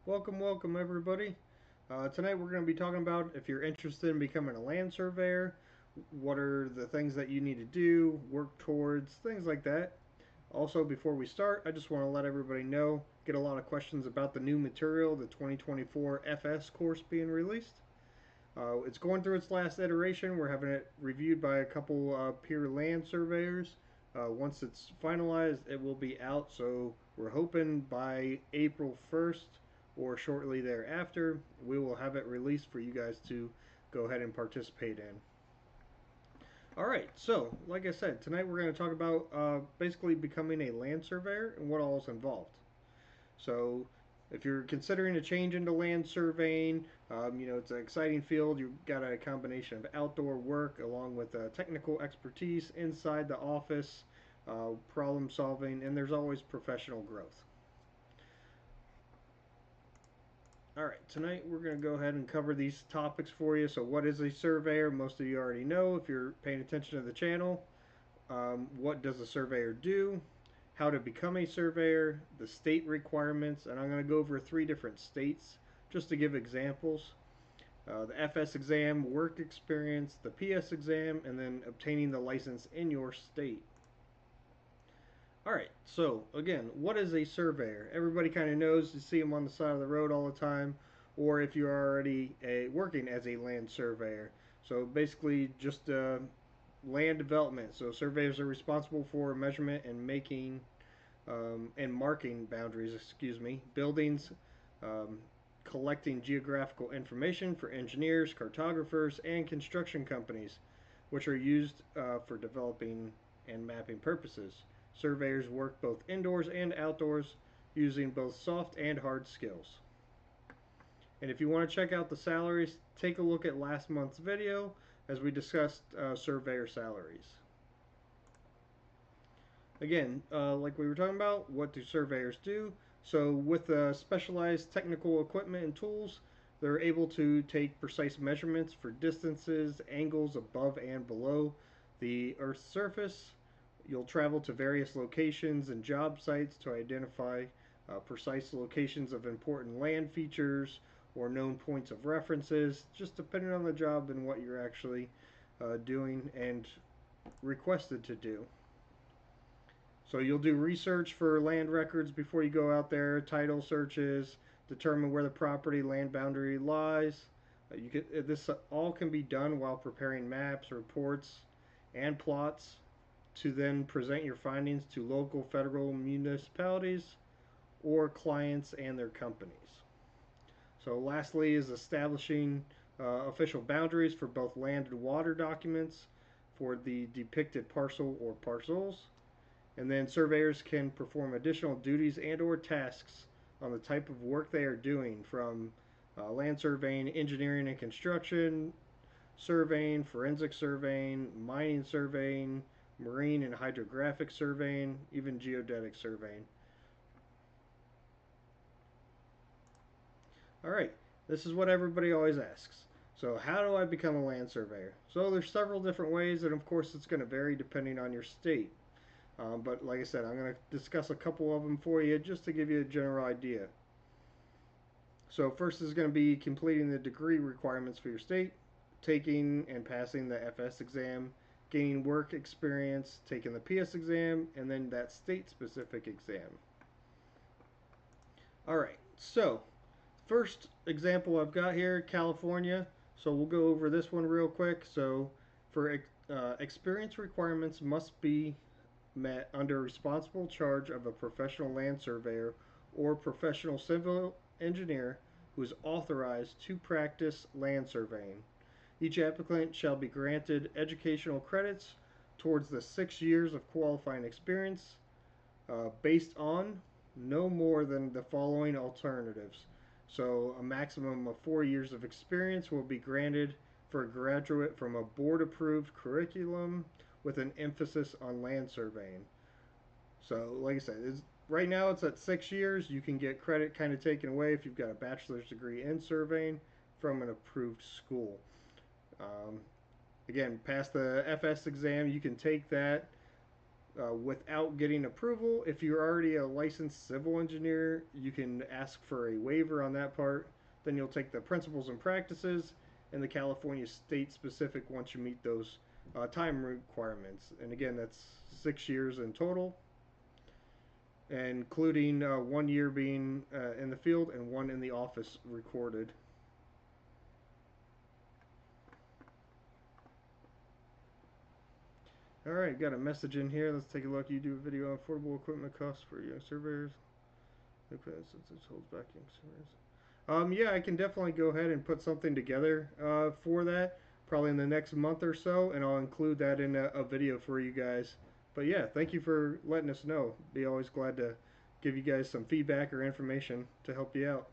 Welcome everybody. Tonight we're going to be talking about if you're interested in becoming a land surveyor, what are the things that you need to do, work towards, things like that. Also, before we start, I just want to let everybody know, get a lot of questions about the new material, the 2024 FS course being released. It's going through its last iteration. We're having it reviewed by a couple peer land surveyors. Once it's finalized, it will be out. So we're hoping by April 1st or shortly thereafter, we will have it released for you guys to go ahead and participate in. All right, so like I said, tonight we're going to talk about basically becoming a land surveyor and what all is involved. So, if you're considering a change into land surveying, it's an exciting field. You've got a combination of outdoor work along with technical expertise inside the office, problem solving, and there's always professional growth. All right, tonight we're going to go ahead and cover these topics for you. So, what is a surveyor? Most of you already know if you're paying attention to the channel. What does a surveyor do? How to become a surveyor, the state requirements, and I'm going to go over 3 different states just to give examples. The FS exam, work experience, the PS exam, and then obtaining the license in your state. Alright, so again, what is a surveyor? Everybody kind of knows, you see them on the side of the road all the time, or if you're already working as a land surveyor. So basically just land development. So surveyors are responsible for measurement and marking boundaries, buildings, um, collecting geographical information for engineers, cartographers, and construction companies, which are used for developing and mapping purposes. Surveyors work both indoors and outdoors using both soft and hard skills. And if you want to check out the salaries, take a look at last month's video as we discussed surveyor salaries. Again, like we were talking about, what do surveyors do? So with specialized technical equipment and tools, they're able to take precise measurements for distances, angles above and below the Earth's surface. You'll travel to various locations and job sites to identify precise locations of important land features or known points of references, just depending on the job and what you're actually doing and requested to do. So you'll do research for land records before you go out there, title searches, determine where the property land boundary lies. This all can be done while preparing maps, reports, and plots to then present your findings to local, federal, municipalities, or clients and their companies. So lastly is establishing official boundaries for both land and water documents for the depicted parcel or parcels. And then surveyors can perform additional duties and or tasks on the type of work they are doing, from land surveying, engineering and construction, surveying, forensic surveying, mining surveying, marine and hydrographic surveying, even geodetic surveying. All right, this is what everybody always asks. So how do I become a land surveyor? So there's several different ways, and of course it's going to vary depending on your state. But like I said, I'm going to discuss a couple of them for you just to give you a general idea. So first is going to be completing the degree requirements for your state, taking and passing the FS exam, gaining work experience, taking the PS exam, and then that state-specific exam. All right, so first example I've got here, California. So we'll go over this one real quick. So for experience requirements must be met under responsible charge of a professional land surveyor or professional civil engineer who is authorized to practice land surveying. Each applicant shall be granted educational credits towards the 6 years of qualifying experience based on no more than the following alternatives. So, a maximum of 4 years of experience will be granted for a graduate from a board approved curriculum with an emphasis on land surveying. So, like I said, right now it's at 6 years. You can get credit kind of taken away if you've got a bachelor's degree in surveying from an approved school. Um, Again, pass the FS exam. You can take that without getting approval. If you're already a licensed civil engineer, you can ask for a waiver on that part. Then you'll take the principles and practices and the California state specific once you meet those time requirements. And again, that's 6 years in total, including 1 year being in the field and one in the office recorded. All right, got a message in here. Let's take a look. You do a video on affordable equipment costs for young surveyors. Equipment since it holds back young surveyors. Yeah, I can definitely go ahead and put something together for that, probably in the next month or so, and I'll include that in a video for you guys. But yeah, thank you for letting us know. Be always glad to give you guys some feedback or information to help you out.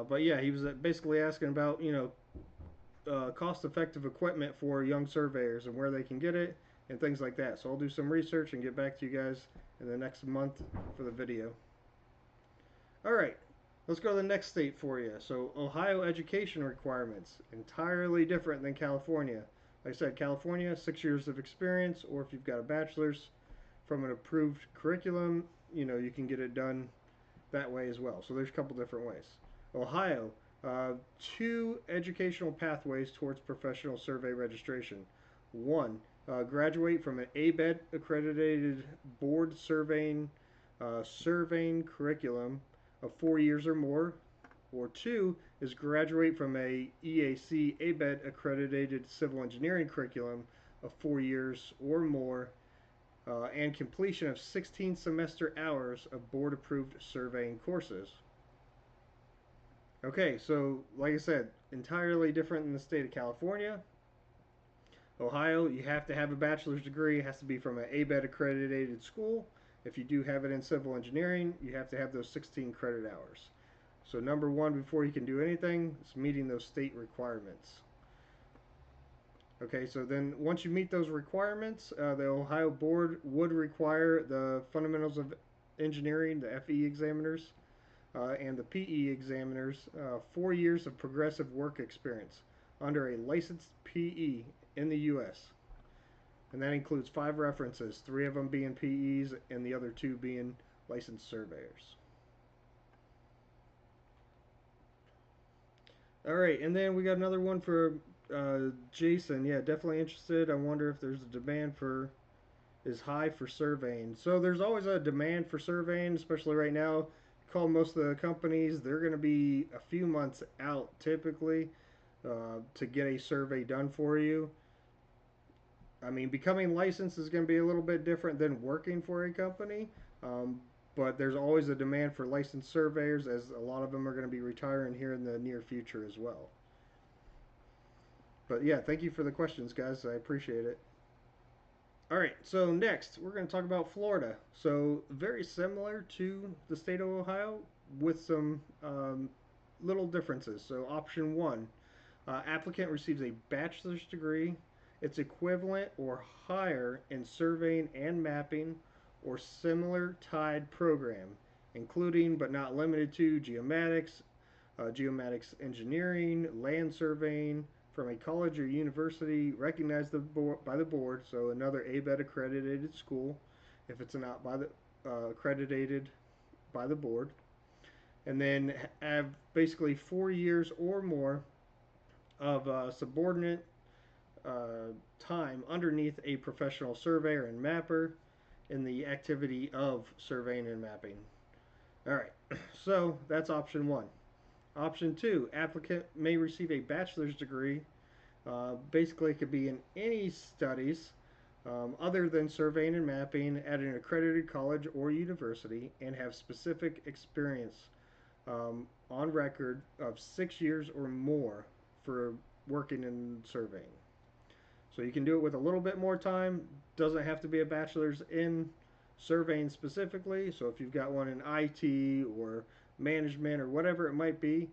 But yeah, he was basically asking about, cost-effective equipment for young surveyors and where they can get it and things like that. So I'll do some research and get back to you guys in the next month for the video. All right, let's go to the next state for you. So Ohio education requirements, entirely different than California. Like I said, California, 6 years of experience, or if you've got a bachelor's from an approved curriculum, you can get it done that way as well. So there's a couple different ways. Ohio, two educational pathways towards professional survey registration. One, graduate from an ABET accredited board surveying curriculum of 4 years or more. Or two is graduate from a EAC ABET accredited civil engineering curriculum of 4 years or more, and completion of 16 semester hours of board approved surveying courses. Okay, so like I said, entirely different in the state of California. Ohio, you have to have a bachelor's degree. It has to be from an ABET accredited school. If you do have it in civil engineering, you have to have those 16 credit hours. So number one, before you can do anything, is meeting those state requirements. Okay, so then once you meet those requirements, the Ohio board would require the fundamentals of engineering, the FE examiners, and the PE examiners, 4 years of progressive work experience under a licensed PE in the U.S. And that includes 5 references, 3 of them being PEs and the other 2 being licensed surveyors. All right, and then we got another one for Jason. Yeah, definitely interested. I wonder if there's a demand is high for surveying. So there's always a demand for surveying, especially right now. Call most of the companies, they're going to be a few months out typically to get a survey done for you. I mean, becoming licensed is going to be a little bit different than working for a company, but there's always a demand for licensed surveyors, as a lot of them are going to be retiring here in the near future as well. But yeah, thank you for the questions, guys. I appreciate it. All right, so next we're going to talk about Florida. So very similar to the state of Ohio with some little differences. So option one, applicant receives a bachelor's degree, its equivalent or higher in surveying and mapping or similar tied program, including but not limited to geomatics, geomatics engineering, land surveying, from a college or university recognized by the board, so another ABET accredited school, if it's not by the accredited by the board, and then have basically 4 years or more of subordinate time underneath a professional surveyor and mapper in the activity of surveying and mapping. All right, so that's option one. Option two, applicant may receive a bachelor's degree. Basically, it could be in any studies other than surveying and mapping at an accredited college or university and have specific experience on record of 6 years or more for working in surveying. So you can do it with a little bit more time. Doesn't have to be a bachelor's in surveying specifically. So if you've got one in IT or management or whatever it might be,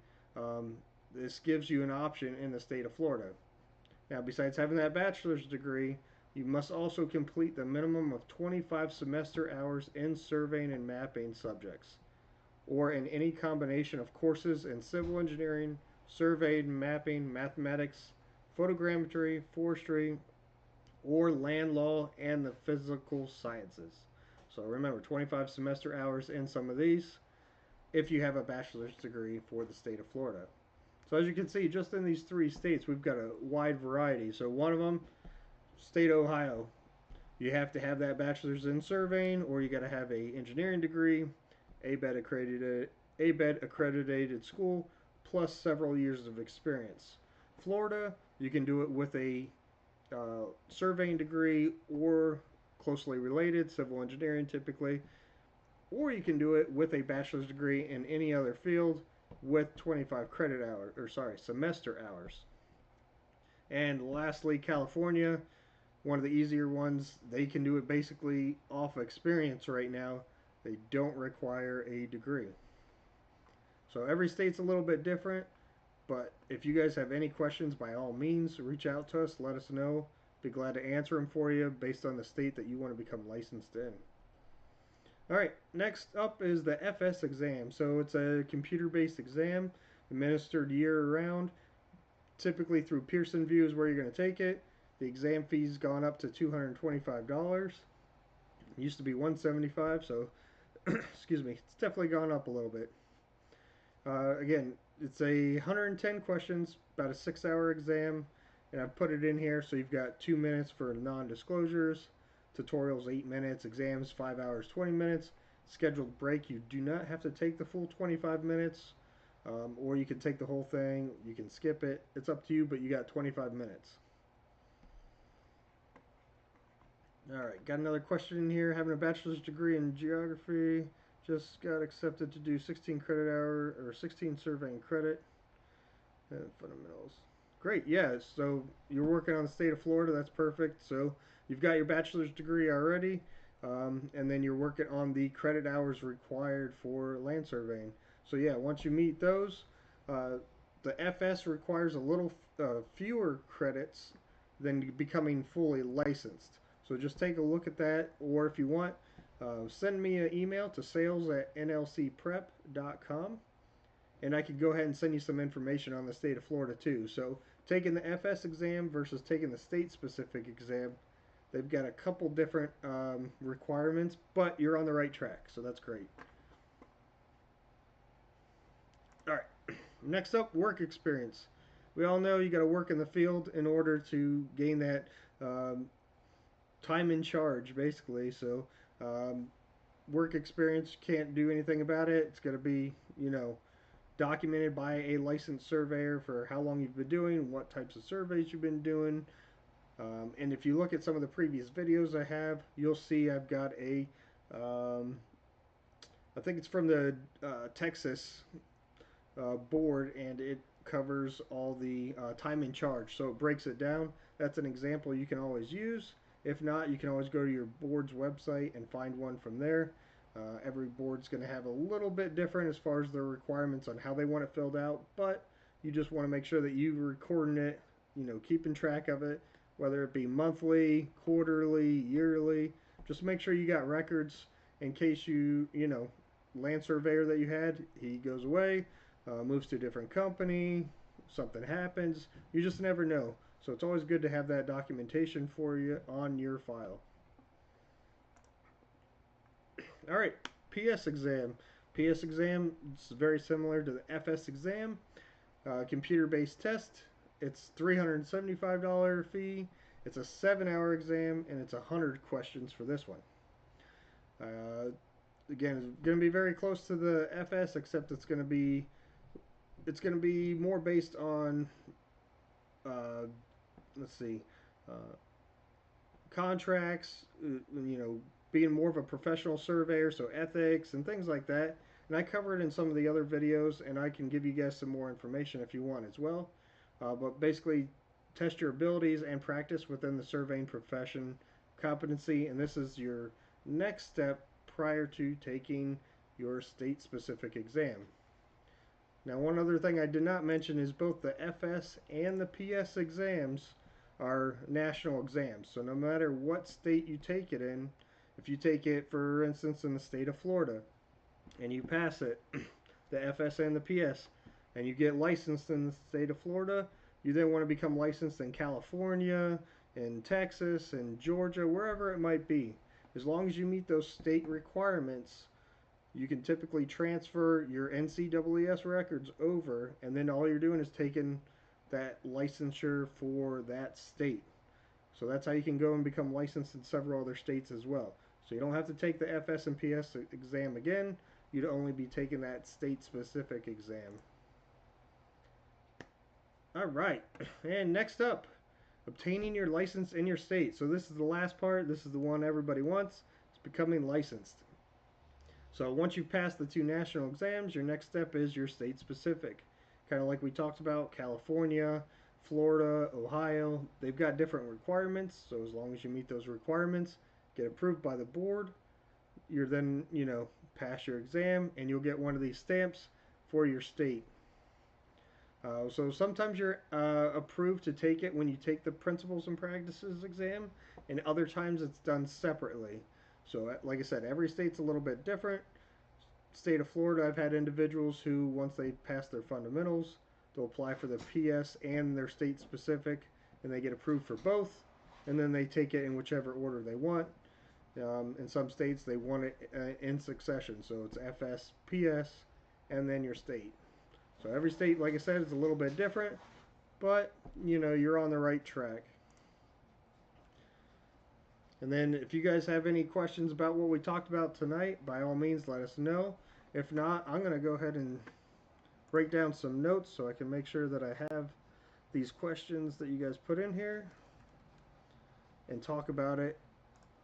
this gives you an option in the state of Florida. Now, besides having that bachelor's degree, you must also complete the minimum of 25 semester hours in surveying and mapping subjects, or in any combination of courses in civil engineering, surveying, mapping, mathematics, photogrammetry, forestry, or land law and the physical sciences. So remember, 25 semester hours in some of these if you have a bachelor's degree for the state of Florida. So as you can see, just in these three states, we've got a wide variety. So one of them, state of Ohio, you have to have that bachelor's in surveying, or you got to have a engineering degree, ABET accredited school, plus several years of experience. Florida, you can do it with a surveying degree or closely related, civil engineering typically, or you can do it with a bachelor's degree in any other field with 25 credit hours, or sorry, semester hours. And lastly, California, one of the easier ones, they can do it basically off experience right now. They don't require a degree. So every state's a little bit different, but if you guys have any questions, by all means, reach out to us, let us know. Be glad to answer them for you based on the state that you want to become licensed in. All right, next up is the FS exam. So it's a computer-based exam administered year-round, typically through Pearson VUE is where you're going to take it. The exam fee's gone up to $225. It used to be $175, so excuse me, it's definitely gone up a little bit. Again, it's 110 questions, about a 6-hour exam, and I've put it in here so you've got 2 minutes for non-disclosures, tutorials 8 minutes, exams 5 hours 20 minutes, scheduled break. You do not have to take the full 25 minutes, or you can take the whole thing. You can skip it. It's up to you, but you got 25 minutes. All right, got another question in here. Having a bachelor's degree in geography, just got accepted to do 16 credit hour or 16 surveying credit and fundamentals. Great, yeah. So you're working on the state of Florida. That's perfect. So you've got your bachelor's degree already, and then you're working on the credit hours required for land surveying. So yeah, once you meet those, uh, the FS requires a little fewer credits than becoming fully licensed. So just take a look at that, or if you want, send me an email to sales@nlcprep.com, and I could go ahead and send you some information on the state of Florida too. So taking the FS exam versus taking the state-specific exam, they've got a couple different requirements, but you're on the right track, so that's great. All right, next up, work experience. We all know you got to work in the field in order to gain that um, time in charge, basically. So, um, work experience, can't do anything about it. It's going to be, documented by a licensed surveyor for how long you've been doing, what types of surveys you've been doing. And if you look at some of the previous videos I have, you'll see I've got um, I think it's from the Texas board, and it covers all the time in charge. So it breaks it down. That's an example you can always use. If not, you can always go to your board's website and find one from there. Every board's going to have a little bit different as far as their requirements on how they want it filled out, but you just want to make sure that you're recording it, keeping track of it, whether it be monthly, quarterly, yearly. Just make sure you got records in case land surveyor that you had, he goes away, moves to a different company, something happens. You just never know. So it's always good to have that documentation for you on your file. All right, PS exam. PS exam is very similar to the FS exam. Computer-based test. It's $375 fee. It's a 7-hour exam, and it's 100 questions for this one. Again, it's going to be very close to the FS, except it's going to be more based on uh, let's see, uh, contracts, being more of a professional surveyor, so ethics and things like that. And I cover it in some of the other videos, and I can give you guys some more information if you want as well. But basically, test your abilities and practice within the surveying profession competency, and this is your next step prior to taking your state-specific exam. Now, one other thing I did not mention is both the FS and the PS exams are national exams. So no matter what state you take it in, if you take it, for instance, in the state of Florida, and you pass it, the FS and the PS, and you get licensed in the state of Florida, you then want to become licensed in California, in Texas and Georgia, wherever it might be. As long as you meet those state requirements, you can typically transfer your NCAAS records over, and then all you're doing is taking that licensure for that state. So that's how you can go and become licensed in several other states as well. So you don't have to take the FS and PS exam again. You'd only be taking that state specific exam. All right, and next up, obtaining your license in your state. So this is the last part. This is the one everybody wants. It's becoming licensed. So once you've passed the two national exams, your next step is your state specific. Kind of like we talked about, California, Florida, Ohio, they've got different requirements. So as long as you meet those requirements, get approved by the board, you're then, pass your exam and you'll get one of these stamps for your state. So sometimes you're approved to take it when you take the principles and practices exam, and other times it's done separately. So, like I said, every state's a little bit different. State of Florida, I've had individuals who, once they pass their fundamentals, they'll apply for the PS and their state specific, and they get approved for both, and then they take it in whichever order they want. In some states, they want it in succession, so it's FS, PS, and then your state. So every state, like I said, is a little bit different, but you're on the right track. And then if you guys have any questions about what we talked about tonight, by all means let us know. If not, I'm going to go ahead and break down some notes so I can make sure that I have these questions that you guys put in here and talk about it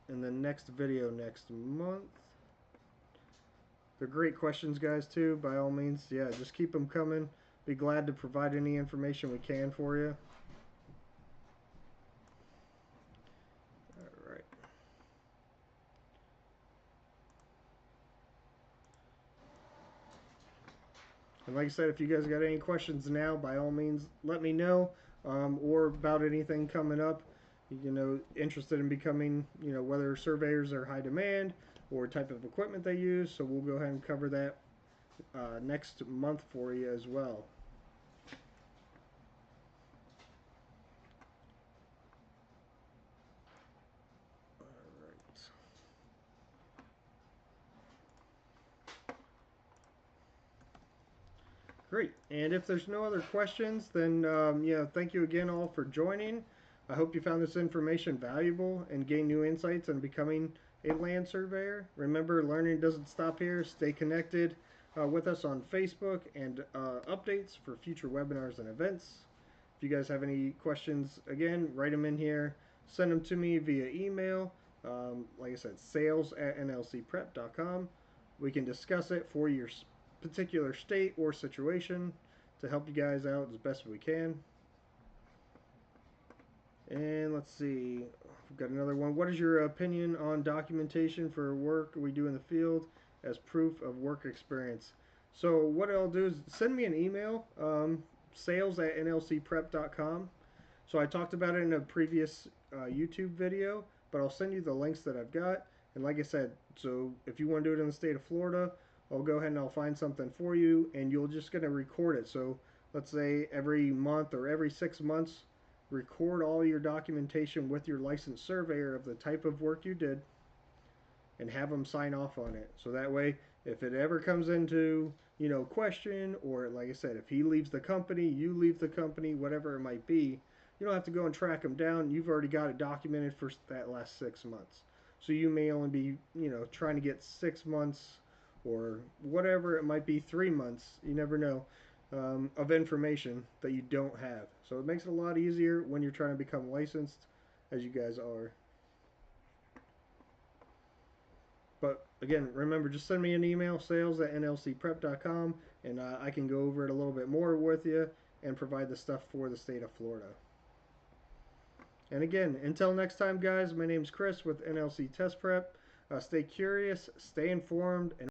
in the next video next month. They're great questions, guys, too, by all means. Yeah, just keep them coming. Be glad to provide any information we can for you. All right. And like I said, if you guys got any questions now, by all means, let me know. Or about anything coming up, interested in becoming, whether surveyors are high demand or type of equipment they use. So we'll go ahead and cover that next month for you as well. Great. And if there's no other questions, then thank you again all for joining. I hope you found this information valuable and gained new insights on becoming a land surveyor. Remember, learning doesn't stop here. Stay connected with us on Facebook and updates for future webinars and events. If you guys have any questions, again, write them in here. Send them to me via email. Like I said, sales@nlcprep.com. We can discuss it for your particular state or situation to help you guys out as best we can. And let's see, we've got another one. What is your opinion on documentation for work we do in the field as proof of work experience? So what I'll do is send me an email, sales@nlcprep.com. So I talked about it in a previous YouTube video, but I'll send you the links that I've got. And like I said, so if you want to do it in the state of Florida, I'll go ahead and I'll find something for you, and you're just going to record it. So let's say every month or every 6 months, record all your documentation with your licensed surveyor of the type of work you did and have them sign off on it. So that way, if it ever comes into, question, or like I said, if he leaves the company, you leave the company, whatever it might be, you don't have to go and track him down. You've already got it documented for that last 6 months. So you may only be, trying to get 6 months or whatever it might be, 3 months, you never know, of information that you don't have. So it makes it a lot easier when you're trying to become licensed, as you guys are. But again, remember, just send me an email, sales@nlcprep.com, and I can go over it a little bit more with you and provide the stuff for the state of Florida. And again, until next time, guys, my name's Chris with NLC Test Prep. Stay curious, stay informed, and